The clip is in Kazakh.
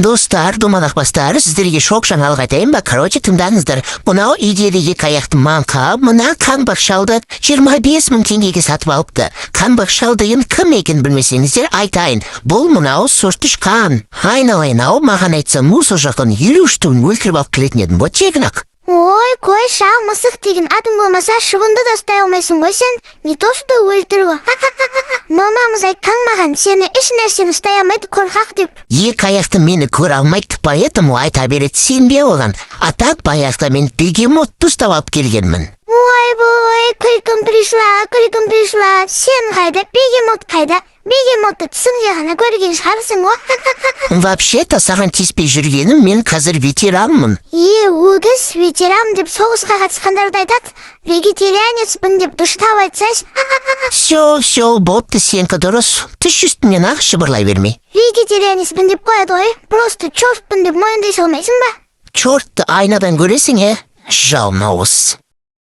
Достар, думанақбастар, сіздерге шоқ жаңалық айтайын ба? Короче, тыңдаңыздар. Мынау идеядағы қаяқтың манқа, мына қанбақ шалды 25 мың теңгеге сатып алыпты. Қанбақ шалдыйын кім екенін білмесеңіздер айтайын. Бұл мынау сұртыш қан. Айналайын-ау, маған айтса мұсы жақын 53 түн өлтіріп алып келетін едім. Вот тегін-ақ. Ой, қой, шал, мысық деген атың болмаса шыбынды да ұстай алмайсың ғой сен. Не то что өлтіру. Мамамыз айтқан маған, сені еш нәрсені ұстай алмайды қорқақ деп. Екі аяқты мені көре алмайды, поэтому айта береді сенбе оған. А так баяқта мен бегемотты ұстап алып келгенмін. Ой, күлкім пришла. Сен қайда, бегемот қайда? Бегемотты түсіңде ғана көрген шығарсың ғой. Вообще-то саған тиіспей жүргенім, мен қазір ветеранмын. Өгіз ветеран деп соғысқа қатысқандарды айтады. Вегетарианецпін деп дұрыстап айтсайшы. Все, бопты сенкі дұрыс. Түш үстінен ақ шыбырлай бермей. Вегетарианецпін деп қояды ғой. Просто чортпын деп мойындай салмайсың ба? Чортты айнадан көресің, Жалмауыз.